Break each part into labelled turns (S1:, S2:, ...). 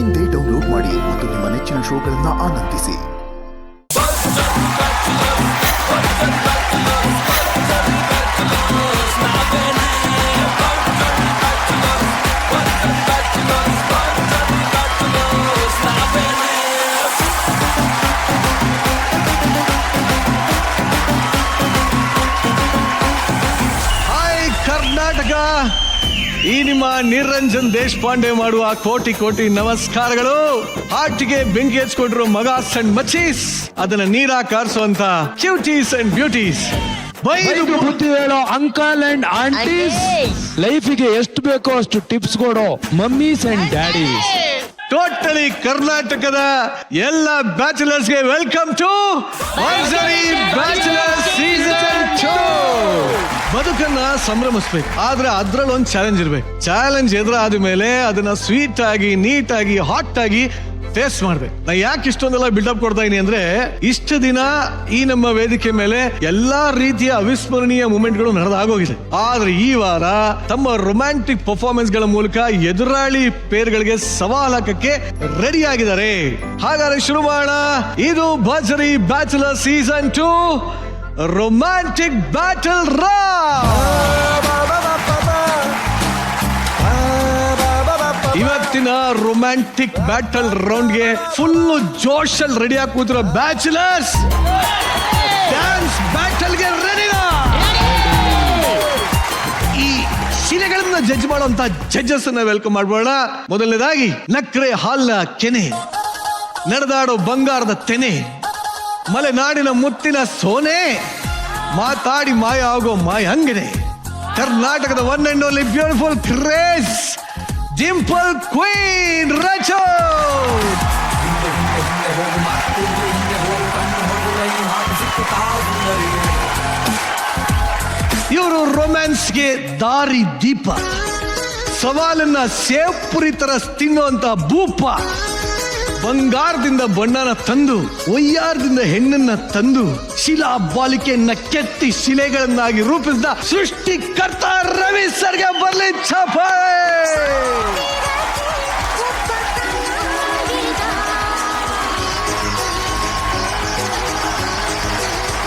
S1: ಇಂದೇ ಡೌನ್ಲೋಡ್ ಮಾಡಿ ಮತ್ತು ನಿಮ್ಮ ನೆಚ್ಚಿನ ಶೋಗಳನ್ನು ಆನಂದಿಸಿ.
S2: ಕರ್ನಾಟಕ, ಈ ನಿಮ್ಮ ನಿರಂಜನ್ ದೇಶಪಾಂಡೆ ಮಾಡುವ ಕೋಟಿ ಕೋಟಿ ನಮಸ್ಕಾರಗಳು. ಹಾರ್ಟಿಗೆ ಬೆಂಕಿ ಹಚ್ಕೊಂಡ್ರು ಮಗಾಸ್ ಅಂಡ್ ಮಚೀಸ್, ಅದನ್ನ ನೀರಾ ಕಾರಿಸುವಂತ ಕ್ಯೂಟೀಸ್ ಅಂಡ್ ಬ್ಯೂಟೀಸ್,
S3: ಬುದ್ಧಿ ಹೇಳೋ ಅಂಕಲ್ ಅಂಡ್ ಆಂಟೀಸ್, ಲೈಫಿಗೆ ಎಷ್ಟು ಬೇಕೋ ಅಷ್ಟು ಟಿಪ್ಸ್ ಕೊಡೋ ಮಮ್ಮೀಸ್ ಅಂಡ್ ಡ್ಯಾಡೀಸ್,
S2: ಟೋಟಲಿ ಕರ್ನಾಟಕದ ಎಲ್ಲ ಬ್ಯಾಚುಲರ್ಸ್ಗೆ ವೆಲ್ಕಮ್ ಟು ಬ್ಯಾಚುಲರ್ ಸೀಸನ್ 2. ಬದುಕನ್ನ ಸಂಭ್ರಮಿಸ್ಬೇಕು, ಆದ್ರೆ ಅದ್ರಲ್ಲಿ ಒಂದು ಚಾಲೆಂಜ್ ಇರ್ಬೇಕು. ಚಾಲೆಂಜ್ ಎದುರಾದ ಮೇಲೆ ಅದನ್ನ ಸ್ವೀಟ್ ಆಗಿ, ನೀಟಾಗಿ, ಹಾಟ್ ಆಗಿ ಫೇಸ್ ಮಾಡ್ಬೇಕು. ನಾ ಯಾಕೆ ಇಷ್ಟೊಂದೆಲ್ಲ ಬಿಲ್ಡಪ್ ಕೊಡ್ತಾ ಇದೀನಿ ಅಂದ್ರೆ, ಇಷ್ಟು ದಿನ ಈ ನಮ್ಮ ವೇದಿಕೆ ಮೇಲೆ ಎಲ್ಲಾ ರೀತಿಯ ಅವಿಸ್ಮರಣೀಯ ಮೂಮೆಂಟ್ಗಳು ನಡೆದಾಗೋಗಿದೆ. ಆದ್ರೆ ಈ ವಾರ ತಮ್ಮ ರೊಮ್ಯಾಂಟಿಕ್ ಪರ್ಫಾರ್ಮೆನ್ಸ್ ಗಳ ಮೂಲಕ ಎದುರಾಳಿ ಪೇರ್ಗಳಿಗೆ ಸವಾಲ್ ಹಾಕಕ್ಕೆ ರೆಡಿ ಆಗಿದ್ದಾರೆ. ಹಾಗಾದ್ರೆ ಶುರು ಮಾಡೋಣ. ಇದು ಭರ್ಜರಿ ಬ್ಯಾಚುಲರ್ ಸೀಸನ್ 2 ರೊಮ್ಯಾಂಟಿಕ್ ಬ್ಯಾಟಲ್ ಇವತ್ತಿನ ರೊಮ್ಯಾಂಟಿಕ್ ಬ್ಯಾಟಲ್ ರೌಂಡ್ಗೆ ಫುಲ್ ಜೋಶಲ್ ರೆಡಿ ಆಗಿ ಕೂತಿರೋ ಬ್ಯಾಚುಲರ್ಸ್, ಡ್ಯಾನ್ಸ್ ಬ್ಯಾಟಲ್ಗೆ ರೆಡಿನಾ? ಈ ಶಿಲೆಗಳನ್ನ ಜಡ್ಜ್ ಮಾಡುವಂತ ಜಡ್ಜಸ್ ಅನ್ನ ವೆಲ್ಕಮ್ ಮಾಡ್ಬೋಣ. ಮೊದಲನೇದಾಗಿ ನಕ್ರೆ ಹಾಲ್ನ ಕೆನೆ, ನಡೆದಾಡೋ ಬಂಗಾರದ ತೆನೆ, ಮಲೆನಾಡಿನ ಮುತ್ತಿನ ಸೋನೆ, ಮಾತಾಡಿ ಮಾಯ ಆಗೋ ಮಾಯಂಗನೆ, ಕರ್ನಾಟಕದ one and only beautiful craze dimple queen Racho. ಇವರು ರೊಮ್ಯಾನ್ಸ್ಗೆ ದಾರಿ ದೀಪ, ಸವಾಲನ್ನ ಸೇಪುರಿ ತರ ತಿನ್ನುವಂತ ಭೂಪ, ಬಂಗಾರದಿಂದ ಬಣ್ಣನ ತಂದು, ಒಯ್ಯಾರದಿಂದ ಹೆಣ್ಣನ್ನ ತಂದು, ಶಿಲಾ ಬಾಲಿಕೆಯನ್ನ ಕೆತ್ತಿ ಶಿಲೆಗಳನ್ನಾಗಿ ರೂಪಿಸಿದ ಸೃಷ್ಟಿಕರ್ತ ರವಿ ಸರ್ಗೆ ಬರ್ಲಿ ಚಪ್ಪಾಳೆ.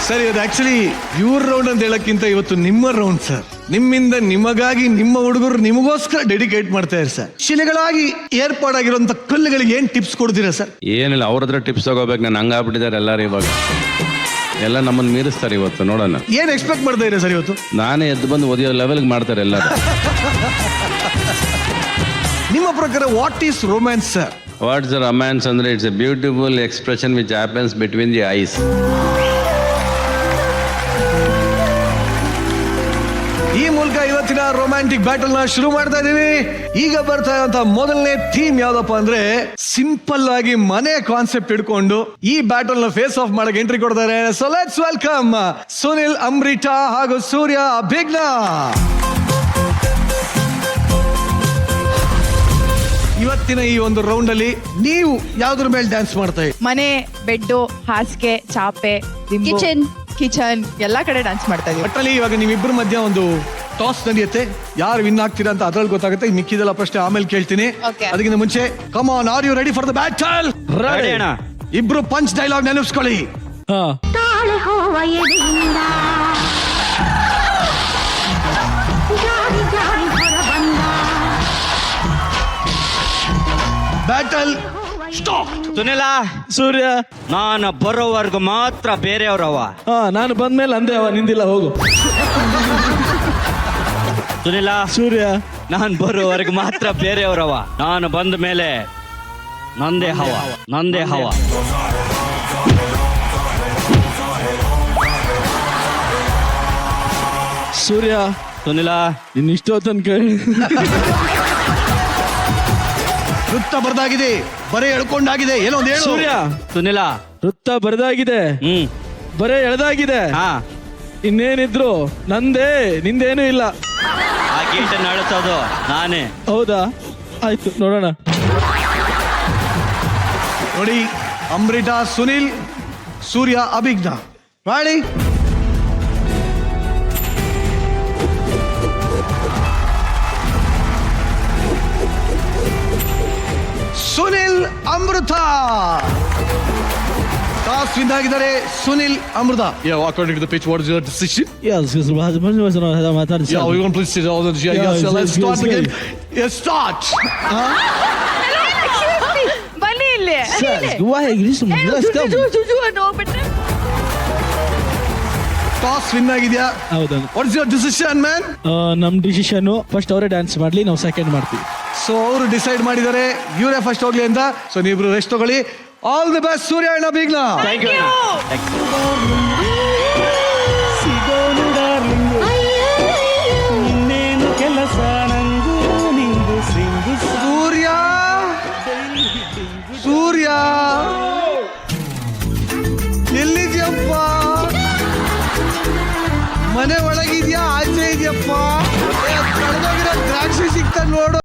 S2: ಸರ್, ಇದು ಆಕ್ಚುಲಿ ಇವ್ರ ರೌಂಡ್ ಅಂತ ಹೇಳಕ್ಕಿಂತ ಇವತ್ತು ನಿಮ್ಮ ರೌಂಡ್ ಸರ್. ನಿಮ್ಮಿಂದ ನಿಮಗಾಗಿ ನಿಮ್ಮ ಹುಡುಗರು ನಿಮಗೋಸ್ಕರ ಡೆಡಿಕೇಟ್ ಮಾಡ್ತಾ ಇದ್ದಾರೆ ಸರ್. ಶಿಲೆಗಳಾಗಿ ಏರ್ಪಾಡಾಗಿರುವಂತ ಕಲ್ಲುಗಳಿಗೆ ಏನ್ ಟಿಪ್ಸ್ ಕೊಡ್ತೀರಾ ಸರ್?
S4: ಏನಿಲ್ಲ, ಅವ್ರ ಹತ್ರ ಟಿಪ್ಸ್ ತಗೋಬೇಕು. ನಾನು ಹಂಗಾಗ್ಬಿಟ್ಟಿದ್ದಾರೆ ಎಲ್ಲರೂ. ಇವಾಗ ಎಲ್ಲ ನಮ್ಮನ್ನು ಮೀರಿಸ್ತಾರೆ. ಇವತ್ತು ನೋಡೋಣ
S2: ಏನ್ ಎಕ್ಸ್ಪೆಕ್ಟ್ ಮಾಡ್ತಾ ಇದ್ದೀರಾ ಸರ್? ಇವತ್ತು
S4: ನಾನೇ ಎದ್ದು ಬಂದು ಓದಿಯೋ ಲೆವೆಲ್ಗೆ ಮಾಡ್ತಾರೆ ಎಲ್ಲರೂ.
S2: ನಿಮ್ಮ ಪ್ರಕಾರ what is romance sir?
S4: What's romance ಅಂದ್ರೆ it's a beautiful expression which happens between the eyes.
S2: ಈ ಮೂಲಕ ಇವತ್ತಿನ ರೊಮ್ಯಾಂಟಿಕ್ ಬ್ಯಾಟಲ್ ನ ಶುರು ಮಾಡ್ತಾ ಇದೀವಿ. ಈಗ ಬರ್ತಾ ಇರುವಂತ ಮೊದಲನೇ ಥೀಮ್ ಯಾವ್ದಪ್ಪ ಅಂದ್ರೆ, ಸಿಂಪಲ್ ಆಗಿ ಮನೆ ಕಾನ್ಸೆಪ್ಟ್ ಇಟ್ಕೊಂಡು ಈ ಬ್ಯಾಟಲ್ ನ ಫೇಸ್ ಆಫ್ ಮಾಡಕ್ಕೆ ಎಂಟ್ರಿ ಕೊಡ್ತಾರೆ. ಸೊ ಲೆಟ್ಸ್ ವೆಲ್ಕಮ್ ಸುನಿಲ್ ಅಂಬ್ರಿಟಾ ಹಾಗೂ ಸೂರ್ಯ ಅಭಿಜ್ಞಾ. ಇವತ್ತಿನ ಈ ಒಂದು ರೌಂಡ್ ಅಲ್ಲಿ ನೀವು ಯಾವ್ದ್ರ ಮೇಲೆ ಡ್ಯಾನ್ಸ್ ಮಾಡ್ತಾ ಇದ್ದೀರಿ?
S5: ಮನೆ, ಬೆಡ್ಡು, ಹಾಸಿಗೆ, ಚಾಪೆ, ಕಿಚನ್ ಎಲ್ಲಾ ಕಡೆ ಡ್ಯಾನ್ಸ್ ಮಾಡ್ತಾ ಇದೀವಿ.
S2: ಒಟ್ಟಲ್ಲಿ ಇವಾಗ ನಿಮ್ಮಿಬ್ಬರ ಮಧ್ಯ ಒಂದು ಟಾಸ್ ನಡೆಯುತ್ತೆ. ಯಾರು ವಿನ್ ಆಗ್ತೀರಾ ಅಂತ ಅದ್ರಲ್ಲಿ ಗೊತ್ತಾಗುತ್ತೆ. ಮಿಕ್ಕಿದೆಲ್ಲ ಪ್ರಶ್ನೆ ಆಮೇಲೆ ಕೇಳ್ತೀನಿ. ಅದಕ್ಕಿಂತ ಮುಂಚೆ come on, are you ready for the battle?
S3: Ready ಅಣ್ಣ.
S2: ಇಬ್ರು ಪಂಚ್ ಡೈಲಾಗ್ ನೆನಪಿಸ್ಕೊಳ್ಳಿ. Battle stop.
S6: ಸುನಿಲ,
S3: ಸೂರ್ಯ,
S6: ನಾನು ಬರೋವರೆಗೂ ಮಾತ್ರ ಬೇರೆಯವ್ರವ.
S3: ನಾನು ಬಂದ್ಮೇಲೆ ಅಂದೆ ಅವ ನಿಂದಿಲ್ಲ, ಹೋಗು.
S6: ಸುನಿಲ,
S3: ಸೂರ್ಯ,
S6: ನಾನು ಬರೋವರೆಗೂ ಮಾತ್ರ ಬೇರೆಯವ್ರವ. ನಾನು ಬಂದ ಮೇಲೆ ನಂದೇ ಹವ, ನಂದೇ ಹವ.
S3: ಸೂರ್ಯ,
S6: ಸುನಿಲ,
S3: ಇನ್ನು ಇಷ್ಟೊತ್ತನ್ ಕೇಳಿ.
S2: ವೃತ್ತ ಬರ್ದಾಗಿದೆ, ಬರೆ ಎಳ್ಕೊಂಡಾಗಿದೆ, ಏನೋ ಒಂದು ಹೇಳು.
S3: ಸೂರ್ಯ,
S6: ಸುನಿಲ,
S3: ವೃತ್ತ ಬರದಾಗಿದೆ, ಬರೇ ಎಳೆದಾಗಿದೆ.
S6: ಹಾ,
S3: ಇನ್ನೇನಿದ್ರು ನಂದೇ, ನಿಂದೇನೂ ಇಲ್ಲ.
S6: ಆ ಗೇಟನ್ನು ಅಳಿಸೋದು ನಾನೇ.
S3: ಹೌದಾ? ಆಯ್ತು, ನೋಡೋಣ.
S2: ನೋಡಿ, ಅಂಬ್ರಿಟಾ ಸುನಿಲ್, ಸೂರ್ಯ ಅಭಿಜ್ಞಾ. ಮಾಡಿ. ಸುನಿಲ್ ಅಮೃತ. ಟಾಸ್ ವಿನ್ ಆಗಿದ್ದಾರೆ ಸುನಿಲ್ ಅಮೃತ. Yeah, according to the pitch, what is your decision?
S7: Yes,
S2: Yeah, we're going to please sit all the yes, let's start the game. Yes, start.
S5: ಬನ್ನಿ ಇಲ್ಲಿ
S2: ಟಾಸ್ ವಿನ್ ಆಗಿದ್ಯಾ?
S7: ಹೌದು.
S2: What is your decision man?
S7: ನಮ್ decision first ಅವರೇ dance ಮಾಡ್ಲಿ, ನಾವು second ಮಾಡ್ತೀವಿ.
S2: So ಅವರು ಡಿಸೈಡ್ ಮಾಡಿದ್ದಾರೆ ಇವರೇ ಫಸ್ಟ್ ಹೋಗ್ಲಿ ಅಂತ. ಸೊ ನೀವಿಬ್ರು ರೆಸ್ಟ್ ತಗೊಳ್ಳಿ. ಆಲ್ ದಿ ಬೆಸ್ಟ್ ಸೂರ್ಯ ಅಣ್ಣ ಬೀಗ್ನ.
S6: Thank you.
S2: ಸೂರ್ಯ ಸೂರ್ಯ ಎಲ್ಲಿದ್ಯಪ್ಪ? ಮನೆ ಒಳಗಿದ್ಯಾ ಆಚೆ ಇದೆಯಪ್ಪ? ಕಳೆದೋಗಿರೋ ದ್ರಾಕ್ಷಿ ಸಿಗ್ತಾ ನೋಡು.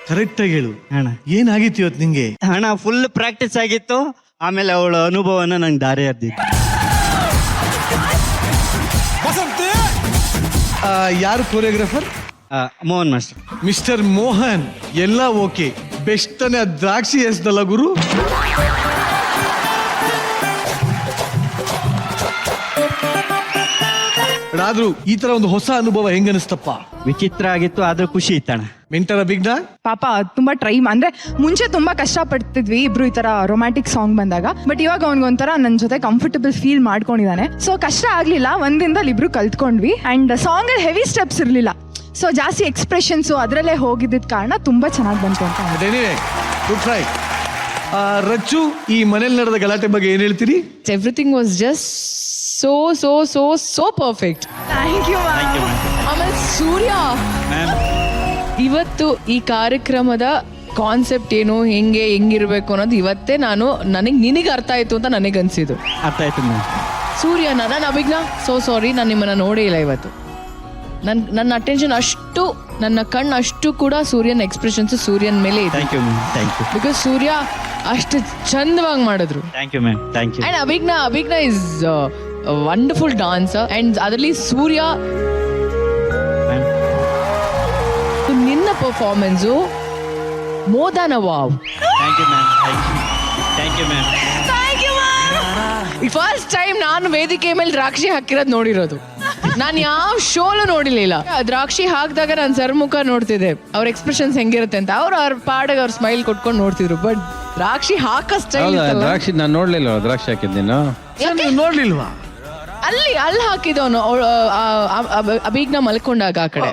S2: ಕರೆಕ್ಟ್ ಆಗಿ ಹೇಳು
S6: ಅಣ್ಣ
S2: ಏನಾಗಿತ್ತು ಇವತ್ತು ನಿಂಗೆ?
S6: ಅಣ್ಣ ಫುಲ್ ಪ್ರಾಕ್ಟೀಸ್ ಆಗಿತ್ತು, ಆಮೇಲೆ ಅವಳ ಅನುಭವನ ನಂಗೆ ದಾರಿ ಎರ್ದಿತ್ತು.
S2: ಯಾರು choreographer?
S6: Mohan master.
S2: Mister Mohan. ಎಲ್ಲ ಓಕೆ, ಬೆಸ್ಟ್ ತಾನೆ. ದ್ರಾಕ್ಷಿ ಎಸ್ದಲ್ಲ ಗುರು. ಆದ್ರೂ ಈ ತರ ಒಂದು ಹೊಸ ಅನುಭವ ಹೆಂಗನಿಸ್ತಪ್ಪ?
S6: ವಿಚಿತ್ರ ಆಗಿತ್ತು, ಆದ್ರೂ ಖುಷಿ ಇತ್ತಣ್ಣ.
S2: ಮಿಂಟರ ಬಿಗ್ನ
S5: ಪಾಪ ತುಂಬಾ ಟ್ರೈ ಅಂದ್ರೆ ಮುಂಚೆ ತುಂಬಾ ಕಷ್ಟ ಪಡ್ತಿದ್ವಿ ಇಬ್ರು ಈ ತರ ರೊಮ್ಯಾಂಟಿಕ್ ಸಾಂಗ್ ಬಂದಾಗ. ಬಟ್ ಇವಾಗ ಅವನಿಗೊಂಥರ ನನ್ನ ಜೊತೆ ಕಂಫರ್ಟಬಲ್ ಫೀಲ್ ಮಾಡ್ಕೊಂಡಿದ್ದಾನೆ. ಸೊ ಕಷ್ಟ ಆಗ್ಲಿಲ್ಲ, ಒಂದಿಂದಲ್ಲಿ ಇಬ್ರು ಕಲ್ತ್ಕೊಂಡ್ವಿ. ಅಂಡ್ ಸಾಂಗ್ ಅಲ್ಲಿ ಹೆವಿ ಸ್ಟೆಪ್ಸ್ ಇರ್ಲಿಲ್ಲ, ಸೊ ಜಾಸ್ತಿ ಎಕ್ಸ್ಪ್ರೆಷನ್ಸ್ ಅದರಲ್ಲೇ ಹೋಗಿದ್ದ ಕಾರಣ ತುಂಬಾ ಚೆನ್ನಾಗಿ ಬಂತು ಅಂತ.
S2: Good try. ರಚ್ಚು, ಈ ಮನೇಲಿ ನಡೆದ ಗಲಾಟೆ ಬಗ್ಗೆ ಏನ್ ಹೇಳ್ತೀರಿ?
S8: Everything was just so so so so perfect.
S5: Thank you.
S8: ಆಮೇಲೆ ಸೂರ್ಯ
S6: ಮ್ಯಾಮ್,
S8: ಇವತ್ತು ಈ ಕಾರ್ಯಕ್ರಮದ ಕಾನ್ಸೆಪ್ಟ್ ಏನು, ಹೆಂಗಿರ್ಬೇಕು ಅನ್ನೋದು ಇವತ್ತೇ ನಿನಗೆ ಅರ್ಥ ಆಯ್ತು ಅಂತ ನನಗೆ ಅನ್ಸಿದ್ದು.
S6: ಅರ್ಥ ಆಯ್ತು ಮ್ಯಾಮ್.
S8: ಸೂರ್ಯನ ನಾನು ಅಭಿಜ್ಞ ಸೋ ಸಾರಿ, ನಾನು ನಿಮ್ಮನ್ನ ನೋಡೇ ಇಲ್ಲ ಇವತ್ತು. ನನ್ನ ಅಟೆನ್ಷನ್ ಅಷ್ಟು, ನನ್ನ ಕಣ್ಣು ಅಷ್ಟು ಕೂಡ ಸೂರ್ಯನ ಎಕ್ಸ್ಪ್ರೆಷನ್ಸ್ ಸೂರ್ಯನ ಮೇಲೆ ಇದೆ.
S6: Thank you ma'am, thank you.
S8: Because Surya ಅಷ್ಟು ಚಂದವಾಗಿ ಮಾಡಿದ್ರು.
S6: Thank you ma'am, thank you.
S8: And Abhijna is wonderful dancer. And ಅದರಲ್ಲಿ ಸೂರ್ಯ ನಿನ್ನ ಪರ್ಫಾರ್ಮೆನ್ಸು ಮೋದಾನ wow.
S6: Thank you ma'am, thank you ma'am.
S8: First time ನಾನು ವೇದಿಕೆ ಮೇಲೆ ದ್ರಾಕ್ಷಿ ಹಾಕಿರೋದು ನೋಡಿರೋದು. ನಾನು ಯಾವ ಶೋಲು ನೋಡಿರ್ಲಿಲ್ಲ. ದ್ರಾಕ್ಷಿ ಹಾಕಿದಾಗ ನಾನು ಸರ್ ಮುಖ ನೋಡ್ತಿದ್ದೆ, ಅವ್ರ ಎಕ್ಸ್ಪ್ರೆಷನ್ಸ್ ಹೆಂಗಿರುತ್ತೆ ಅಂತ. ಅವ್ರ ಪಾಡಿಗೆ ಅವ್ರ ಸ್ಮೈಲ್ ಕೊಟ್ಕೊಂಡು ನೋಡ್ತಿದ್ರು. ಬಟ್ ದ್ರಾಕ್ಷಿ ಹಾಕೋ ಸ್ಟೈಲ್
S4: ದ್ರಾಕ್ಷಿ ನಾನು ನೋಡ್ಲಿಲ್ಲ. ದ್ರಾಕ್ಷಿ ಹಾಕಿದ್ದೇನು
S2: ನೋಡ್ಲಿಲ್ವಾ?
S8: ಅಲ್ಲಿ ಹಾಕಿದವನು ಅಭಿಜ್ಞ ಮಲ್ಕೊಂಡಾಗ ಆ ಕಡೆ